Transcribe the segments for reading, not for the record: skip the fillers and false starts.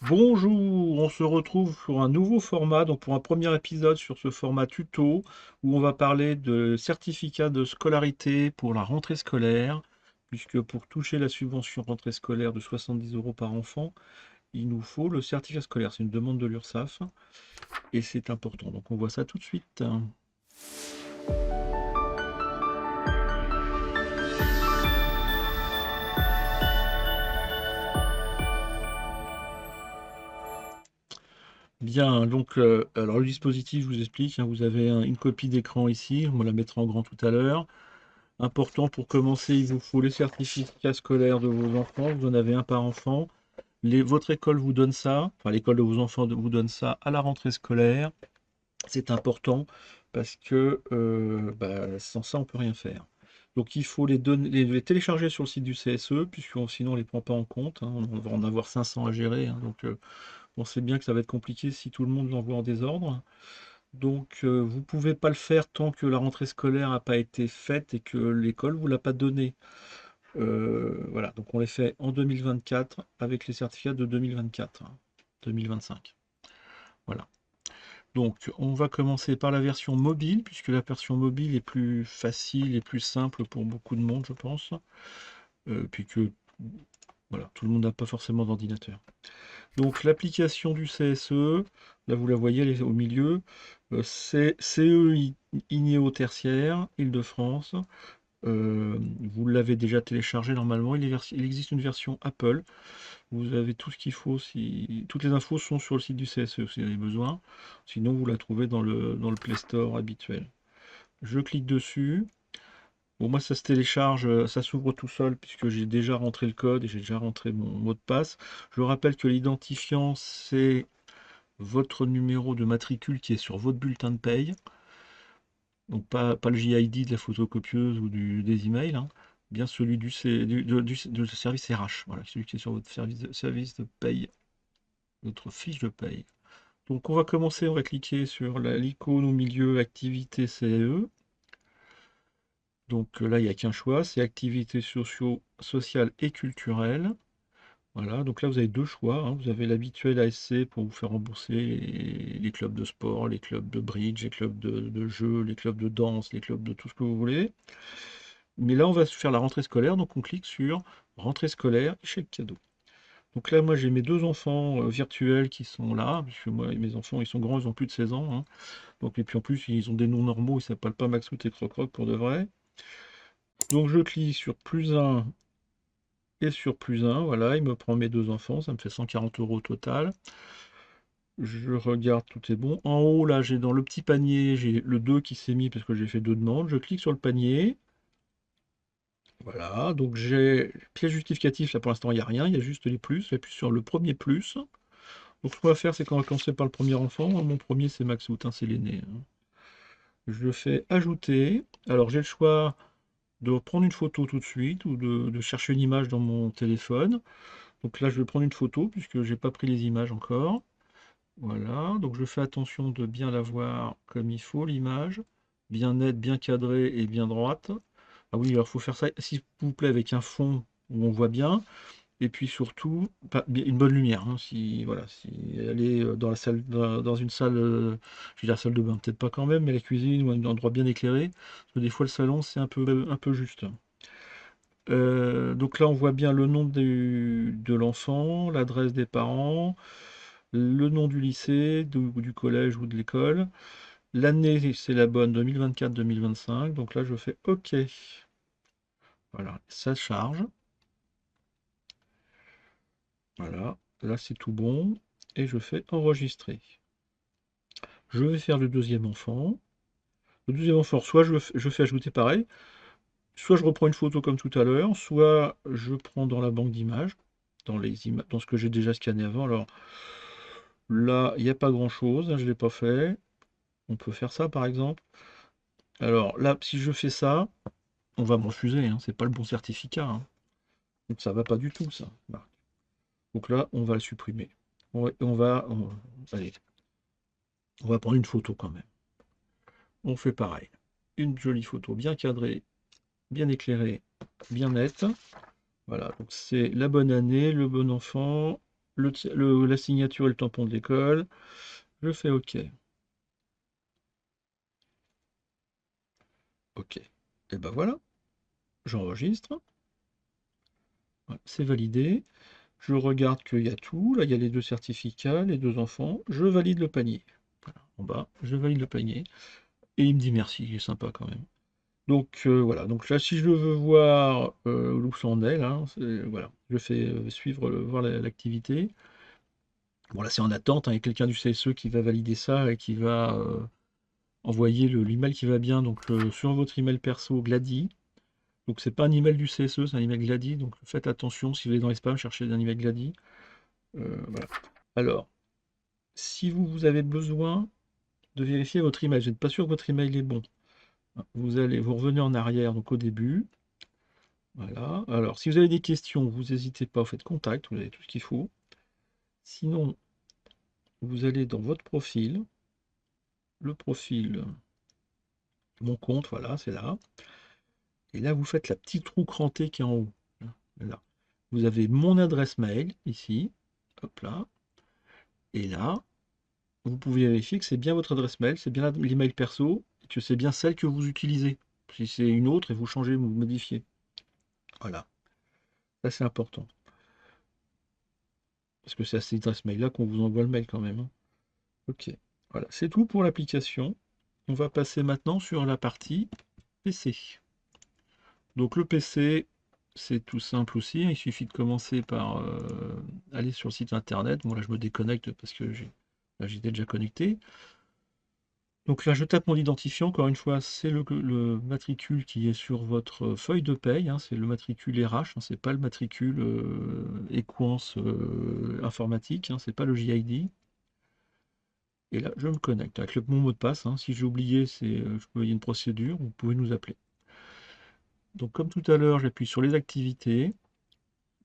Bonjour, on se retrouve pour un nouveau format, donc pour un premier épisode sur ce format tuto où on va parler de certificat de scolarité pour la rentrée scolaire, puisque pour toucher la subvention rentrée scolaire de 70 euros par enfant, il nous faut le certificat scolaire. C'est une demande de l'URSSAF et c'est important. Donc on voit ça tout de suite. Bien, donc alors le dispositif, je vous explique, hein, vous avez une copie d'écran ici, on la mettra en grand tout à l'heure. Important pour commencer, il vous faut les certificats scolaires de vos enfants. Vous en avez un par enfant. Votre école vous donne ça, enfin l'école de vos enfants vous donne ça à la rentrée scolaire. C'est important parce que sans ça, on ne peut rien faire. Donc il faut les télécharger sur le site du CSE, puisque sinon on ne les prend pas en compte, hein. On va en avoir 500 à gérer, hein. Donc on sait bien que ça va être compliqué si tout le monde l'envoie en désordre. Donc, vous ne pouvez pas le faire tant que la rentrée scolaire n'a pas été faite et que l'école ne vous l'a pas donné. Voilà, donc on les fait en 2024 avec les certificats de 2024, hein, 2025. Voilà. Donc, on va commencer par la version mobile, puisque la version mobile est plus facile et plus simple pour beaucoup de monde, je pense. Puis que, voilà, tout le monde n'a pas forcément d'ordinateur. Donc l'application du CSE, là vous la voyez, elle est au milieu, c'est CE INEO tertiaire, Île-de-France. Vous l'avez déjà téléchargé normalement, il existe une version Apple. Vous avez tout ce qu'il faut, toutes les infos sont sur le site du CSE si vous avez besoin. Sinon vous la trouvez dans le Play Store habituel. Je clique dessus. Bon, moi, ça se télécharge, ça s'ouvre tout seul puisque j'ai déjà rentré le code et j'ai déjà rentré mon mot de passe. Je rappelle que l'identifiant, c'est votre numéro de matricule qui est sur votre bulletin de paye. Donc pas le JID de la photocopieuse ou des emails, hein. Bien celui du service RH. Voilà, celui qui est sur votre service de paye, votre fiche de paye. Donc on va commencer, on va cliquer sur l'icône au milieu, activité CE. Donc là, il n'y a qu'un choix, c'est activités sociales et culturelles. Voilà, donc là vous avez deux choix, hein. Vous avez l'habituel ASC pour vous faire rembourser les clubs de sport, les clubs de bridge, les clubs de jeux, les clubs de danse, les clubs de tout ce que vous voulez. Mais là on va faire la rentrée scolaire, donc on clique sur rentrée scolaire, chèque cadeau. Donc là moi j'ai mes deux enfants virtuels qui sont là, puisque moi mes enfants ils sont grands, ils ont plus de 16 ans, hein. Donc, et puis en plus ils ont des noms normaux, ils s'appellent pas Maxout et Croc-Croc pour de vrai. Donc je clique sur plus un et sur plus un, voilà, il me prend mes deux enfants, ça me fait 140 € au total. Je regarde, tout est bon. En haut, là, j'ai dans le petit panier, j'ai le 2 qui s'est mis parce que j'ai fait deux demandes. Je clique sur le panier. Voilà, donc j'ai pièce justificatif, là pour l'instant il n'y a rien, il y a juste les plus. J'appuie sur le premier plus. Donc ce qu'on va faire, c'est qu'on va commencer par le premier enfant. Mon premier, c'est Maxout, hein, c'est l'aîné, hein. Je le fais ajouter. Alors j'ai le choix de prendre une photo tout de suite ou de chercher une image dans mon téléphone. Donc là, je vais prendre une photo puisque j'ai pas pris les images encore. Voilà, donc je fais attention de bien la voir comme il faut, l'image, bien nette, bien cadrée et bien droite. Ah oui, alors il faut faire ça, s'il vous plaît, avec un fond où on voit bien, et puis surtout, une bonne lumière, hein, si, voilà, si elle est dans la salle, dans une salle, je veux dire la salle de bain, peut-être pas quand même, mais la cuisine ou un endroit bien éclairé, parce que des fois le salon c'est un peu juste. Donc là, on voit bien le nom de l'enfant, l'adresse des parents, le nom du lycée, ou du collège ou de l'école. L'année, c'est la bonne 2024-2025. Donc là, je fais OK. Voilà, ça charge. Voilà, là, c'est tout bon. Et je fais enregistrer. Je vais faire le deuxième enfant. Le deuxième enfant, soit je fais ajouter pareil, soit je reprends une photo comme tout à l'heure, soit je prends dans la banque d'images, dans ce que j'ai déjà scanné avant. Alors là, il n'y a pas grand-chose, hein, je ne l'ai pas fait. On peut faire ça par exemple. Alors là, si je fais ça, on va me refuser, hein, c'est pas le bon certificat, hein. Donc ça va pas du tout ça. Voilà. Donc là, on va le supprimer. Allez, on va prendre une photo quand même. On fait pareil. Une jolie photo bien cadrée, bien éclairée, bien nette. Voilà, donc c'est la bonne année, le bon enfant, la signature et le tampon de l'école. Je fais OK. OK. Et ben voilà, j'enregistre. Voilà, c'est validé. Je regarde qu'il y a tout. Là, il y a les deux certificats, les deux enfants. Je valide le panier. Voilà, en bas, je valide le panier. Et il me dit merci, il est sympa quand même. Donc voilà, donc là si je veux voir où ça en est, là, voilà, je fais suivre, voir l'activité. Bon là c'est en attente, hein, il y a quelqu'un du CSE qui va valider ça et qui va envoyer l'email qui va bien, donc sur votre email perso Glady. Donc c'est pas un email du CSE, c'est un email Glady, donc faites attention si vous allez dans les spams, cherchez un email Glady. Voilà. Alors, si vous avez besoin de vérifier votre email, vous n'êtes pas sûr que votre email est bon, vous revenez en arrière, donc au début. Voilà. Alors, si vous avez des questions, vous n'hésitez pas, vous faites contact, vous avez tout ce qu'il faut. Sinon, vous allez dans votre profil, le profil, mon compte, voilà, c'est là. Et là, vous faites la petite roue crantée qui est en haut. Là. Vous avez mon adresse mail ici. Hop là. Et là, vous pouvez vérifier que c'est bien votre adresse mail, c'est bien l'email perso, et que c'est bien celle que vous utilisez. Si c'est une autre, et vous changez, vous modifiez. Voilà. Ça, c'est important. Parce que c'est à cette adresse mail-là qu'on vous envoie le mail quand même, hein. Ok, voilà, c'est tout pour l'application. On va passer maintenant sur la partie PC. Donc le PC, c'est tout simple aussi, hein. Il suffit de commencer par aller sur le site internet. Bon là je me déconnecte parce que j'étais déjà connecté. Donc là je tape mon identifiant, encore une fois c'est le matricule qui est sur votre feuille de paye, hein. C'est le matricule RH, hein. C'est pas le matricule Equance informatique, hein. C'est pas le JID. Et là, je me connecte avec mon mot de passe, hein. Si j'ai oublié, il y a une procédure, vous pouvez nous appeler. Donc comme tout à l'heure, j'appuie sur les activités.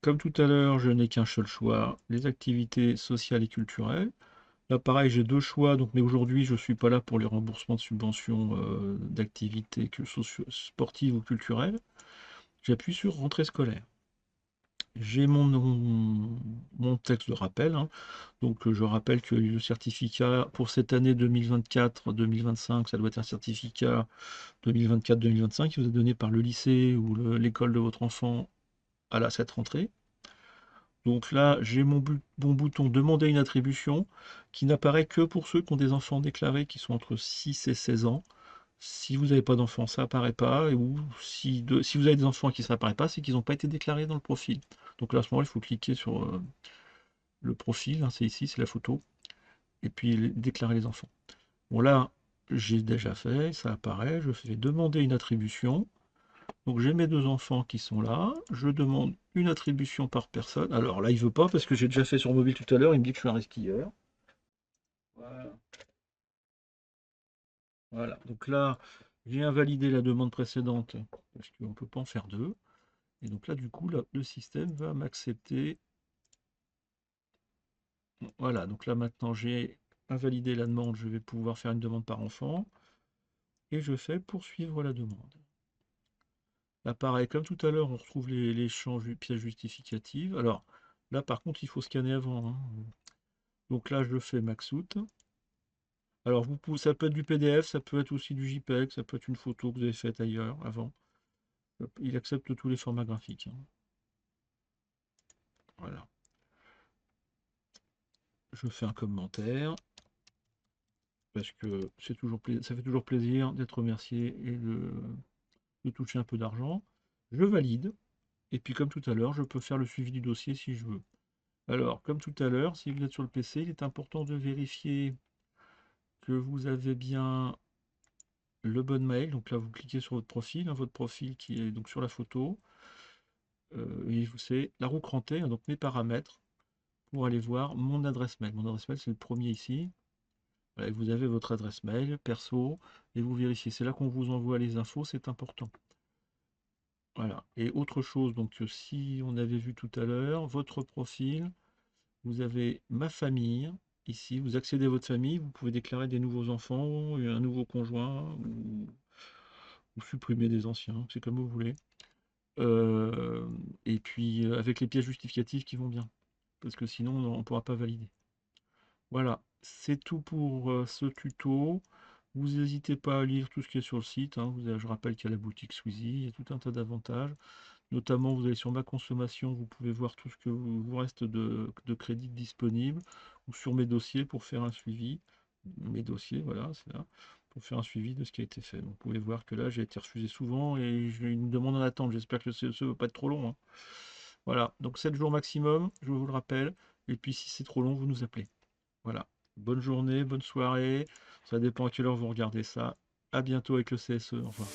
Comme tout à l'heure, je n'ai qu'un seul choix, les activités sociales et culturelles. Là, pareil, j'ai deux choix, donc, mais aujourd'hui, je ne suis pas là pour les remboursements de subventions d'activités sportives ou culturelles. J'appuie sur rentrée scolaire. J'ai mon texte de rappel, hein. Donc je rappelle que le certificat pour cette année 2024-2025, ça doit être un certificat 2024-2025 qui vous est donné par le lycée ou l'école de votre enfant à cette rentrée. Donc là, j'ai mon bouton demander une attribution qui n'apparaît que pour ceux qui ont des enfants déclarés qui sont entre 6 et 16 ans. Si vous n'avez pas d'enfants, ça apparaît pas. Ou si vous avez des enfants qui ça apparaît pas, c'est qu'ils n'ont pas été déclarés dans le profil. Donc là, à ce moment-là, il faut cliquer sur le profil, hein, c'est ici, c'est la photo, et puis déclarer les enfants. Bon là, j'ai déjà fait, ça apparaît, je fais demander une attribution. Donc j'ai mes deux enfants qui sont là, je demande une attribution par personne. Alors là, il veut pas parce que j'ai déjà fait sur mobile tout à l'heure, il me dit que je suis un skieur. Voilà. Voilà. Donc là, j'ai invalidé la demande précédente parce qu'on ne peut pas en faire deux. Et donc là, du coup, le système va m'accepter. Voilà, donc là maintenant j'ai invalidé la demande, je vais pouvoir faire une demande par enfant. Et je fais poursuivre la demande. Là, pareil, comme tout à l'heure, on retrouve les champs pièces justificatives. Alors, là, par contre, il faut scanner avant, hein. Donc là, je fais Maxout. Alors, ça peut être du PDF, ça peut être aussi du JPEG, ça peut être une photo que vous avez faite ailleurs, avant. Il accepte tous les formats graphiques, hein. Voilà. Je fais un commentaire, parce que ça fait toujours plaisir d'être remercié et de toucher un peu d'argent. Je valide, et puis comme tout à l'heure, je peux faire le suivi du dossier si je veux. Alors, comme tout à l'heure, si vous êtes sur le PC, il est important de vérifier que vous avez bien le bon mail. Donc là, vous cliquez sur votre profil, hein, votre profil qui est donc sur la photo. Et c'est la roue crantée, hein, donc mes paramètres, pour aller voir mon adresse mail. Mon adresse mail, c'est le premier ici. Voilà, vous avez votre adresse mail perso et vous vérifiez. C'est là qu'on vous envoie les infos, c'est important. Voilà. Et autre chose, donc si on avait vu tout à l'heure, votre profil. Vous avez ma famille. Ici, vous accédez à votre famille, vous pouvez déclarer des nouveaux enfants, un nouveau conjoint, ou supprimer des anciens, c'est comme vous voulez. Et puis avec les pièces justificatives qui vont bien. parce que sinon on ne pourra pas valider. Voilà, c'est tout pour ce tuto. Vous n'hésitez pas à lire tout ce qui est sur le site, hein. Je rappelle qu'il y a la boutique Squeezie, il y a tout un tas d'avantages. Notamment, vous allez sur ma consommation, vous pouvez voir tout ce que vous reste de crédit disponible, ou sur mes dossiers pour faire un suivi. Mes dossiers, voilà, c'est là, pour faire un suivi de ce qui a été fait. Donc, vous pouvez voir que là, j'ai été refusé souvent et j'ai une demande en attente. J'espère que le CEC ne va pas être trop long, hein. Voilà, donc 7 jours maximum, je vous le rappelle. Et puis, si c'est trop long, vous nous appelez. Voilà. Bonne journée, bonne soirée. Ça dépend à quelle heure vous regardez ça. À bientôt avec le CSE. Au revoir.